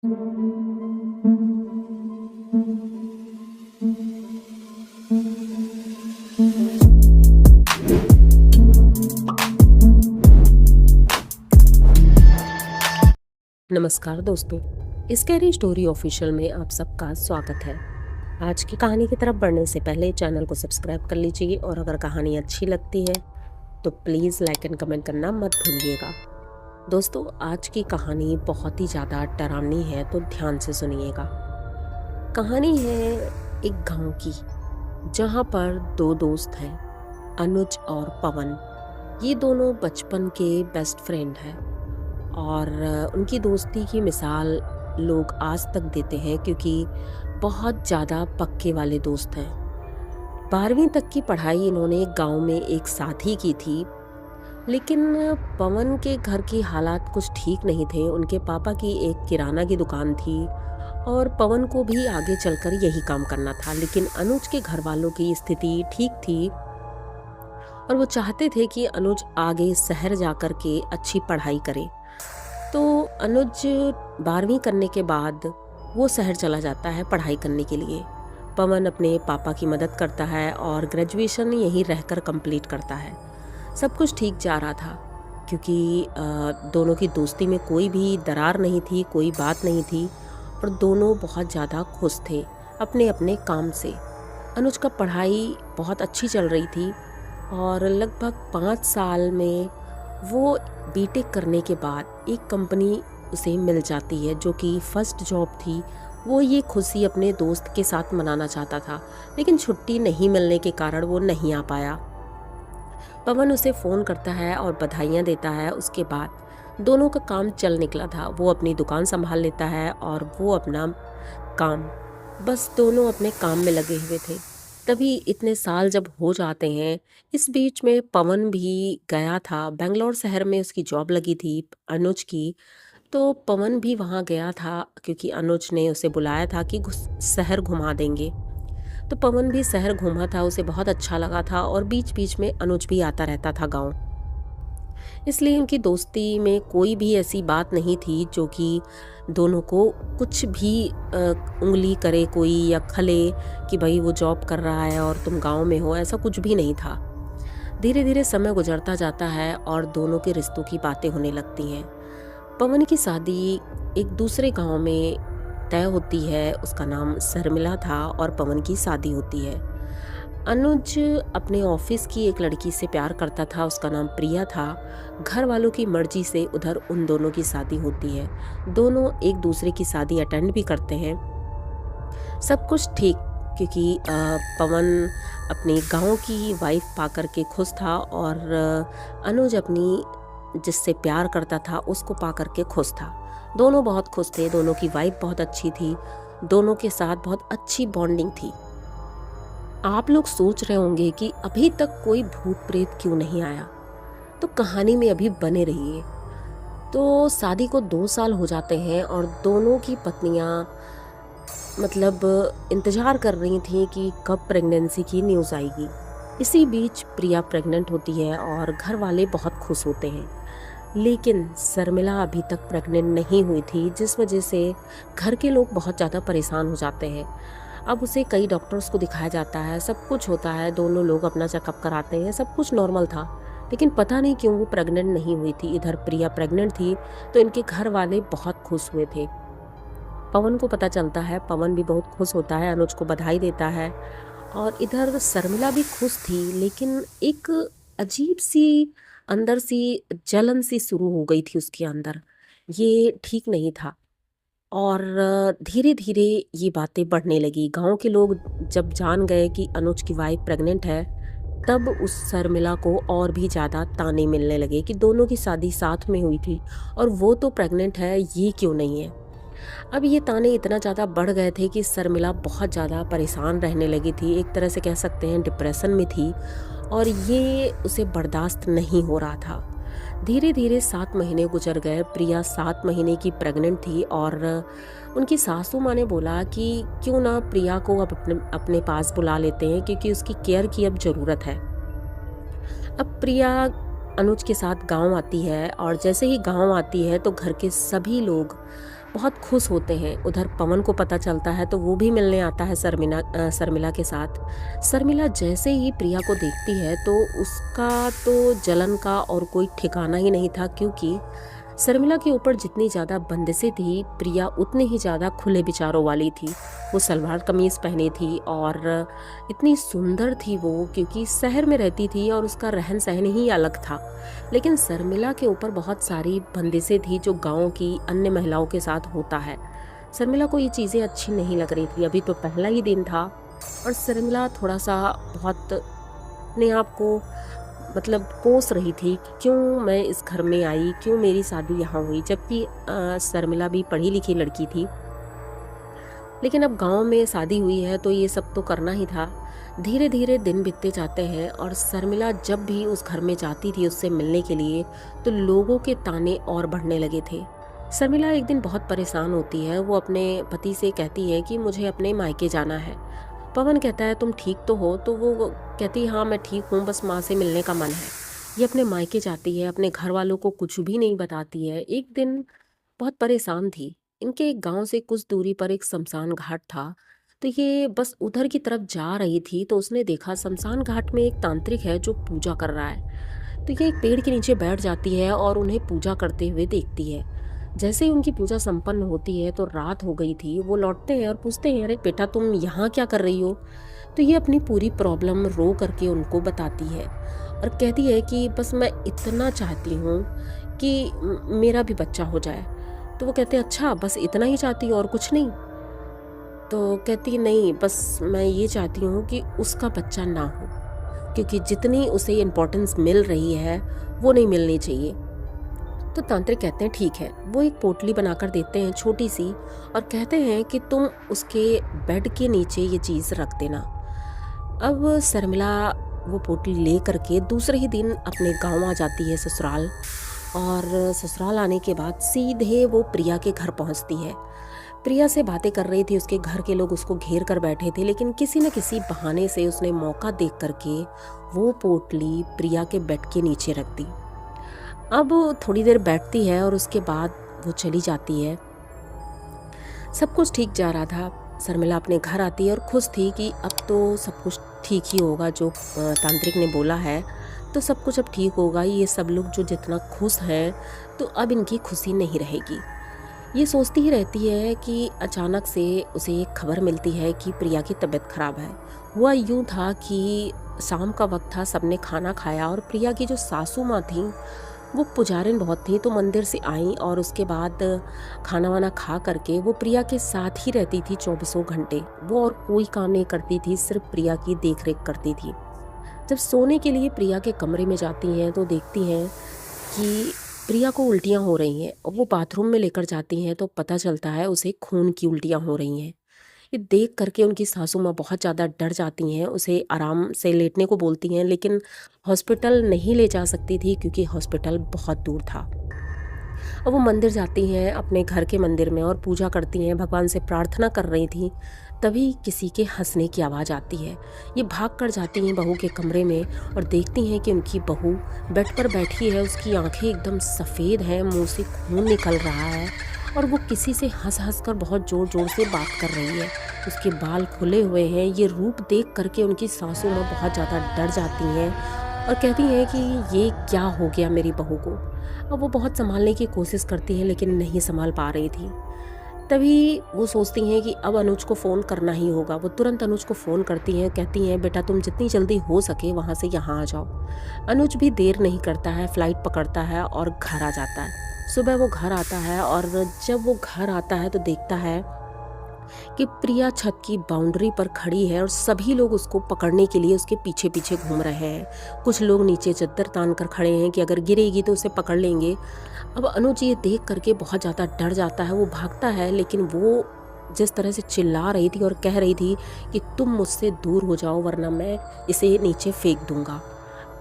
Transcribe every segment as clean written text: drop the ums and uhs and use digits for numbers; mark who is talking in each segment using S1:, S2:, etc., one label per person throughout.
S1: नमस्कार दोस्तों, scary story official में आप सबका स्वागत है। आज की कहानी की तरफ बढ़ने से पहले चैनल को सब्सक्राइब कर लीजिए और अगर कहानी अच्छी लगती है तो प्लीज़ लाइक एंड कमेंट करना मत भूलिएगा। दोस्तों, आज की कहानी बहुत ही ज़्यादा डरावनी है, तो ध्यान से सुनिएगा। कहानी है एक गांव की, जहां पर दो दोस्त हैं, अनुज और पवन। ये दोनों बचपन के बेस्ट फ्रेंड हैं और उनकी दोस्ती की मिसाल लोग आज तक देते हैं, क्योंकि बहुत ज़्यादा पक्के वाले दोस्त हैं। 12वीं तक की पढ़ाई इन्होंने गांव में एक साथ ही की थी, लेकिन पवन के घर की हालात कुछ ठीक नहीं थे। उनके पापा की एक किराना की दुकान थी और पवन को भी आगे चलकर यही काम करना था, लेकिन अनुज के घर वालों की स्थिति ठीक थी और वो चाहते थे कि अनुज आगे शहर जाकर के अच्छी पढ़ाई करे। तो अनुज 12वीं करने के बाद वो शहर चला जाता है पढ़ाई करने के लिए। पवन अपने पापा की मदद करता है और ग्रेजुएशन यहीं रहकर कंप्लीट करता है। सब कुछ ठीक जा रहा था, क्योंकि दोनों की दोस्ती में कोई भी दरार नहीं थी, कोई बात नहीं थी और दोनों बहुत ज़्यादा खुश थे अपने अपने काम से। अनुज का पढ़ाई बहुत अच्छी चल रही थी और लगभग 5 साल में वो बीटेक करने के बाद एक कंपनी उसे मिल जाती है, जो कि फर्स्ट जॉब थी। वो ये खुशी अपने दोस्त के साथ मनाना चाहता था, लेकिन छुट्टी नहीं मिलने के कारण वो नहीं आ पाया। पवन उसे फ़ोन करता है और बधाइयाँ देता है। उसके बाद दोनों का काम चल निकला था। वो अपनी दुकान संभाल लेता है और वो अपना काम, बस दोनों अपने काम में लगे हुए थे। तभी इतने साल जब हो जाते हैं, इस बीच में पवन भी गया था बेंगलोर शहर में, उसकी जॉब लगी थी अनुज की। तो पवन भी वहाँ गया था, क्योंकि अनुज ने उसे बुलाया था कि शहर घुमा देंगे। तो पवन भी शहर घूमा था, उसे बहुत अच्छा लगा था और बीच बीच में अनुज भी आता रहता था गाँव। इसलिए उनकी दोस्ती में कोई भी ऐसी बात नहीं थी जो कि दोनों को कुछ भी उंगली करे कोई या खले कि भाई वो जॉब कर रहा है और तुम गांव में हो, ऐसा कुछ भी नहीं था। धीरे धीरे समय गुजरता जाता है और दोनों के रिश्तों की बातें होने लगती हैं। पवन की शादी एक दूसरे गांव में तय होती है, उसका नाम शर्मिला था और पवन की शादी होती है। अनुज अपने ऑफिस की एक लड़की से प्यार करता था, उसका नाम प्रिया था। घर वालों की मर्जी से उधर उन दोनों की शादी होती है। दोनों एक दूसरे की शादी अटेंड भी करते हैं। सब कुछ ठीक, क्योंकि पवन अपने गांव की वाइफ पाकर के खुश था और अनुज अपनी जिससे प्यार करता था उसको पाकर के खुश था। दोनों बहुत खुश थे, दोनों की वाइफ बहुत अच्छी थी, दोनों के साथ बहुत अच्छी बॉन्डिंग थी। आप लोग सोच रहे होंगे कि अभी तक कोई भूत प्रेत क्यों नहीं आया, तो कहानी में अभी बने रहिए। तो शादी को 2 साल हो जाते हैं और दोनों की पत्नियां मतलब इंतज़ार कर रही थी कि कब प्रेगनेंसी की न्यूज़ आएगी। इसी बीच प्रिया प्रेग्नेंट होती है और घर वाले बहुत खुश होते हैं, लेकिन शर्मिला अभी तक प्रेग्नेंट नहीं हुई थी, जिस वजह से घर के लोग बहुत ज़्यादा परेशान हो जाते हैं। अब उसे कई डॉक्टर्स को दिखाया जाता है, सब कुछ होता है, दोनों लोग अपना चेकअप कराते हैं, सब कुछ नॉर्मल था, लेकिन पता नहीं क्यों वो प्रेग्नेंट नहीं हुई थी। इधर प्रिया प्रेग्नेंट थी, तो इनके घर वाले बहुत खुश हुए थे। पवन को पता चलता है, पवन भी बहुत खुश होता है, अनुज को बधाई देता है और इधर शर्मिला भी खुश थी, लेकिन एक अजीब सी अंदर सी जलन सी शुरू हो गई थी उसके अंदर। ये ठीक नहीं था और धीरे धीरे ये बातें बढ़ने लगी। गांव के लोग जब जान गए कि अनुज की वाइफ प्रेग्नेंट है, तब उस शर्मिला को और भी ज़्यादा ताने मिलने लगे कि दोनों की शादी साथ में हुई थी और वो तो प्रेग्नेंट है, ये क्यों नहीं है। अब ये ताने इतना ज़्यादा बढ़ गए थे कि शर्मिला बहुत ज़्यादा परेशान रहने लगी थी, एक तरह से कह सकते हैं डिप्रेशन में थी और ये उसे बर्दाश्त नहीं हो रहा था। धीरे धीरे 7 महीने गुजर गए। प्रिया 7 महीने की प्रेग्नेंट थी और उनकी सासू माँ ने बोला कि क्यों ना प्रिया को अब अपने पास बुला लेते हैं, क्योंकि उसकी केयर की अब ज़रूरत है। अब प्रिया अनुज के साथ गांव आती है और जैसे ही गांव आती है तो घर के सभी लोग बहुत खुश होते हैं। उधर पवन को पता चलता है तो वो भी मिलने आता है शर्मिला के साथ। शर्मिला जैसे ही प्रिया को देखती है तो उसका तो जलन का और कोई ठिकाना ही नहीं था, क्योंकि शर्मिला के ऊपर जितनी ज़्यादा बंदिशें थी, प्रिया उतनी ही ज़्यादा खुले विचारों वाली थी। वो सलवार कमीज़ पहनी थी और इतनी सुंदर थी वो, क्योंकि शहर में रहती थी और उसका रहन सहन ही अलग था। लेकिन शर्मिला के ऊपर बहुत सारी बंदिशें थी जो गाँव की अन्य महिलाओं के साथ होता है। शर्मिला को ये चीज़ें अच्छी नहीं लग रही थी। अभी तो पहला ही दिन था और शर्मिला थोड़ा सा बहुत अपने आप को कोस रही थी कि क्यों मैं इस घर में आई, क्यों मेरी शादी यहाँ हुई, जबकि शर्मिला भी पढ़ी लिखी लड़की थी। लेकिन अब गांव में शादी हुई है तो ये सब तो करना ही था। धीरे धीरे दिन बीतते जाते हैं और शर्मिला जब भी उस घर में जाती थी उससे मिलने के लिए तो लोगों के ताने और बढ़ने लगे थे। शर्मिला एक दिन बहुत परेशान होती है। वो अपने पति से कहती है कि मुझे अपने मायके जाना है। पवन कहता है तुम ठीक तो हो? तो वो कहती है हाँ मैं ठीक हूँ, बस माँ से मिलने का मन है। ये अपने मायके जाती है, अपने घर वालों को कुछ भी नहीं बताती है। एक दिन बहुत परेशान थी। इनके एक गांव से कुछ दूरी पर एक शमशान घाट था, तो ये बस उधर की तरफ जा रही थी तो उसने देखा शमशान घाट में एक तांत्रिक है जो पूजा कर रहा है। तो ये एक पेड़ के नीचे बैठ जाती है और उन्हें पूजा करते हुए देखती है। जैसे ही उनकी पूजा संपन्न होती है तो रात हो गई थी। वो लौटते हैं और पूछते हैं अरे बेटा तुम यहाँ क्या कर रही हो? तो ये अपनी पूरी प्रॉब्लम रो करके उनको बताती है और कहती है कि बस मैं इतना चाहती हूँ कि मेरा भी बच्चा हो जाए। तो वो कहते हैं अच्छा बस इतना ही चाहती हो और कुछ नहीं? तो कहती नहीं, बस मैं ये चाहती हूँ कि उसका बच्चा ना हो, क्योंकि जितनी उसे इम्पोर्टेंस मिल रही है वो नहीं मिलनी चाहिए। तो तांत्रिक कहते हैं ठीक है। वो एक पोटली बनाकर देते हैं छोटी सी और कहते हैं कि तुम उसके बेड के नीचे ये चीज़ रख देना। अब शर्मिला वो पोटली ले करके दूसरे ही दिन अपने गांव आ जाती है ससुराल, और ससुराल आने के बाद सीधे वो प्रिया के घर पहुंचती है। प्रिया से बातें कर रही थी, उसके घर के लोग उसको घेर कर बैठे थे, लेकिन किसी न किसी बहाने से उसने मौका देख करके वो पोटली प्रिया के बेड के नीचे रख दी। अब थोड़ी देर बैठती है और उसके बाद वो चली जाती है। सब कुछ ठीक जा रहा था। शर्मिला अपने घर आती है और खुश थी कि अब तो सब कुछ ठीक ही होगा, जो तांत्रिक ने बोला है तो सब कुछ अब ठीक होगा। ये सब लोग जो जितना खुश हैं तो अब इनकी खुशी नहीं रहेगी। ये सोचती ही रहती है कि अचानक से उसे एक खबर मिलती है कि प्रिया की तबीयत खराब है। हुआ यूँ था कि शाम का वक्त था, सबने खाना खाया और प्रिया की जो सासू माँ थी वो पुजारिन बहुत थी, तो मंदिर से आई और उसके बाद खाना वाना खा करके वो प्रिया के साथ ही रहती थी 24 घंटे। वो और कोई काम नहीं करती थी, सिर्फ प्रिया की देख रेख करती थी। जब सोने के लिए प्रिया के कमरे में जाती हैं तो देखती हैं कि प्रिया को उल्टियाँ हो रही हैं और वो बाथरूम में लेकर जाती हैं तो पता चलता है उसे खून की उल्टियाँ हो रही हैं। ये देख करके उनकी सासू माँ बहुत ज़्यादा डर जाती हैं, उसे आराम से लेटने को बोलती हैं, लेकिन हॉस्पिटल नहीं ले जा सकती थी क्योंकि हॉस्पिटल बहुत दूर था। अब वो मंदिर जाती हैं, अपने घर के मंदिर में, और पूजा करती हैं, भगवान से प्रार्थना कर रही थी। तभी किसी के हंसने की आवाज़ आती है। ये भाग कर जाती हैं बहू के कमरे में और देखती हैं कि उनकी बहू बेड पर बैठी है। उसकी आंखें एकदम सफ़ेद हैं, मुंह से खून निकल रहा है और वो किसी से हंस हंस कर बहुत ज़ोर ज़ोर से बात कर रही है। उसके बाल खुले हुए हैं। ये रूप देख करके उनकी सासू माँ बहुत ज़्यादा डर जाती हैं और कहती हैं कि ये क्या हो गया मेरी बहू को। अब वो बहुत संभालने की कोशिश करती हैं लेकिन नहीं संभाल पा रही थी। तभी वो सोचती हैं कि अब अनुज को फ़ोन करना ही होगा। वो तुरंत अनुज को फ़ोन करती हैं, कहती हैं बेटा तुम जितनी जल्दी हो सके वहाँ से यहाँ आ जाओ। अनुज भी देर नहीं करता है, फ़्लाइट पकड़ता है और घर आ जाता है। सुबह वो घर आता है और जब वो घर आता है तो देखता है कि प्रिया छत की बाउंड्री पर खड़ी है और सभी लोग उसको पकड़ने के लिए उसके पीछे पीछे घूम रहे हैं। कुछ लोग नीचे चद्दर तान कर खड़े हैं कि अगर गिरेगी तो उसे पकड़ लेंगे। अब अनुज ये देख करके बहुत ज़्यादा डर जाता है। वो भागता है, लेकिन वो जिस तरह से चिल्ला रही थी और कह रही थी कि तुम मुझसे दूर हो जाओ वरना मैं इसे नीचे फेंक दूंगा,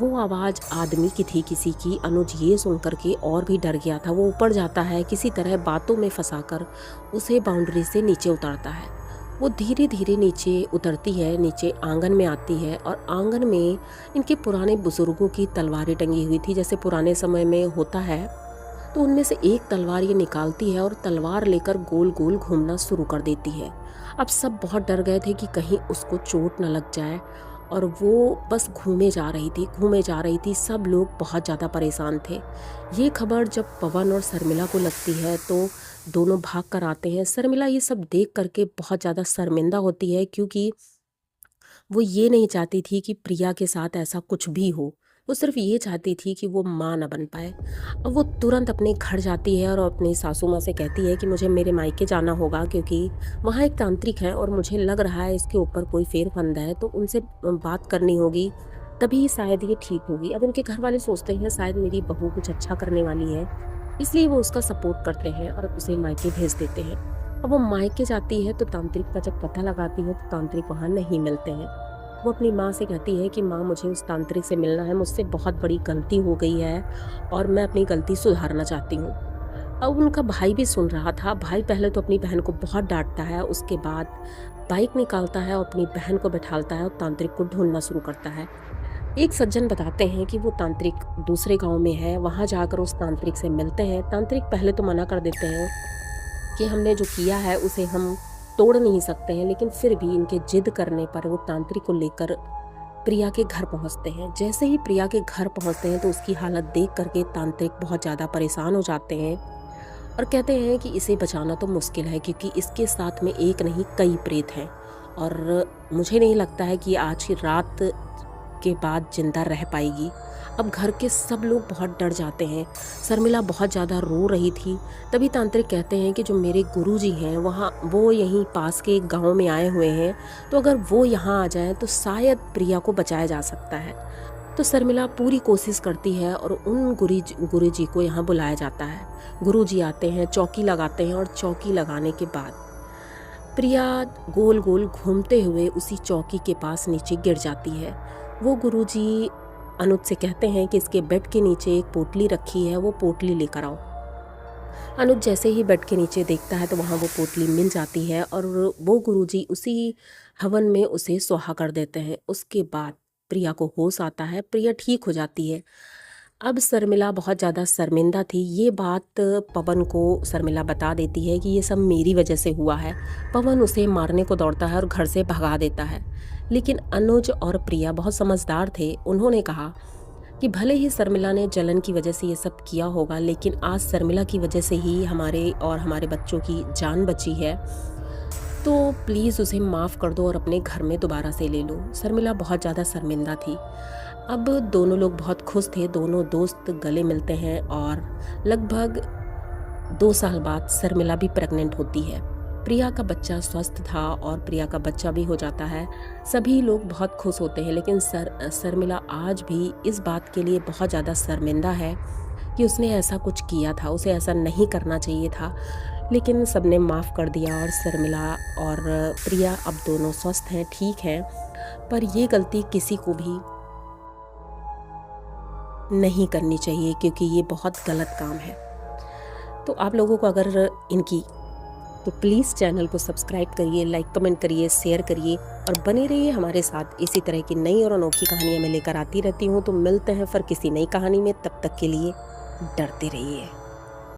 S1: वो आवाज़ आदमी की थी, किसी की। अनुज ये सुन करके और भी डर गया था। वो ऊपर जाता है, किसी तरह बातों में फंसाकर उसे बाउंड्री से नीचे उतारता है। वो धीरे धीरे नीचे उतरती है, नीचे आंगन में आती है और आंगन में इनके पुराने बुजुर्गों की तलवारें टंगी हुई थी, जैसे पुराने समय में होता है। तो उनमें से एक तलवार ये निकालती है और तलवार लेकर गोल गोल घूमना शुरू कर देती है। अब सब बहुत डर गए थे कि कहीं उसको चोट न लग जाए, और वो बस घूमे जा रही थी, घूमे जा रही थी। सब लोग बहुत ज़्यादा परेशान थे। ये खबर जब पवन और शर्मिला को लगती है तो दोनों भाग कर आते हैं। शर्मिला ये सब देख करके बहुत ज़्यादा शर्मिंदा होती है, क्योंकि वो ये नहीं चाहती थी कि प्रिया के साथ ऐसा कुछ भी हो। वो सिर्फ ये चाहती थी कि वो माँ न बन पाए। अब वो तुरंत अपने घर जाती है और अपनी सासू माँ से कहती है कि मुझे मेरे मायके जाना होगा, क्योंकि वहाँ एक तांत्रिक है और मुझे लग रहा है इसके ऊपर कोई फेर फंदा है, तो उनसे बात करनी होगी, तभी शायद ये ठीक होगी। अब उनके घर वाले सोचते हैं शायद मेरी बहू कुछ अच्छा करने वाली है, इसलिए वो उसका सपोर्ट करते हैं और उसे मायके भेज देते हैं। अब वो मायके जाती है तो तांत्रिक का जब पता लगाती है तो तांत्रिक वहाँ नहीं मिलते हैं। वो अपनी माँ से कहती है कि माँ, मुझे उस तांत्रिक से मिलना है, मुझसे बहुत बड़ी गलती हो गई है और मैं अपनी गलती सुधारना चाहती हूँ। अब उनका भाई भी सुन रहा था। भाई पहले तो अपनी बहन को बहुत डांटता है, उसके बाद बाइक निकालता है और अपनी बहन को बैठालता है और तांत्रिक को ढूंढना शुरू करता है। एक सज्जन बताते हैं कि वो तांत्रिक दूसरे गांव में है, वहाँ जाकर उस तांत्रिक से मिलते हैं। तांत्रिक पहले तो मना कर देते हैं कि हमने जो किया है उसे हम तोड़ नहीं सकते हैं, लेकिन फिर भी इनके जिद करने पर वो तांत्रिक को लेकर प्रिया के घर पहुंचते हैं। जैसे ही प्रिया के घर पहुंचते हैं तो उसकी हालत देख करके तांत्रिक बहुत ज़्यादा परेशान हो जाते हैं और कहते हैं कि इसे बचाना तो मुश्किल है, क्योंकि इसके साथ में एक नहीं कई प्रेत हैं और मुझे नहीं लगता है कि आज की रात के बाद जिंदा रह पाएगी। अब घर के सब लोग बहुत डर जाते हैं। शर्मिला बहुत ज़्यादा रो रही थी। तभी तांत्रिक कहते हैं कि जो मेरे गुरुजी हैं वो यहीं पास के एक गांव में आए हुए हैं, तो अगर वो यहाँ आ जाएं तो शायद प्रिया को बचाया जा सकता है। तो शर्मिला पूरी कोशिश करती है और उन गुरुजी को यहाँ बुलाया जाता है। गुरुजी आते हैं, चौकी लगाते हैं और चौकी लगाने के बाद प्रिया गोल गोल घूमते हुए उसी चौकी के पास नीचे गिर जाती है। वो गुरुजी अनुज से कहते हैं कि इसके बेड के नीचे एक पोटली रखी है, वो पोटली लेकर आओ। अनुज जैसे ही बेड के नीचे देखता है तो वहाँ वो पोटली मिल जाती है और वो गुरुजी उसी हवन में उसे सुहा कर देते हैं। उसके बाद प्रिया को होश आता है, प्रिया ठीक हो जाती है। अब शर्मिला बहुत ज़्यादा शर्मिंदा थी। ये बात पवन को शर्मिला बता देती है कि ये सब मेरी वजह से हुआ है। पवन उसे मारने को दौड़ता है और घर से भगा देता है, लेकिन अनुज और प्रिया बहुत समझदार थे। उन्होंने कहा कि भले ही शर्मिला ने जलन की वजह से ये सब किया होगा, लेकिन आज शर्मिला की वजह से ही हमारे और हमारे बच्चों की जान बची है, तो प्लीज़ उसे माफ़ कर दो और अपने घर में दोबारा से ले लो। शर्मिला बहुत ज़्यादा शर्मिंदा थी। अब दोनों लोग बहुत खुश थे। दोनों दोस्त गले मिलते हैं और लगभग 2 साल बाद शर्मिला भी प्रेग्नेंट होती है। प्रिया का बच्चा स्वस्थ था और प्रिया का बच्चा भी हो जाता है। सभी लोग बहुत खुश होते हैं, लेकिन शर्मिला आज भी इस बात के लिए बहुत ज़्यादा शर्मिंदा है कि उसने ऐसा कुछ किया था, उसे ऐसा नहीं करना चाहिए था। लेकिन सबने माफ़ कर दिया और शर्मिला और प्रिया अब दोनों स्वस्थ हैं, ठीक हैं। पर ये गलती किसी को भी नहीं करनी चाहिए, क्योंकि ये बहुत गलत काम है। तो आप लोगों को अगर इनकी तो प्लीज़ चैनल को सब्सक्राइब करिए, लाइक कमेंट करिए, शेयर करिए और बने रहिए हमारे साथ। इसी तरह की नई और अनोखी कहानियाँ मैं लेकर आती रहती हूँ। तो मिलते हैं फिर किसी नई कहानी में, तब तक के लिए डरते रहिए।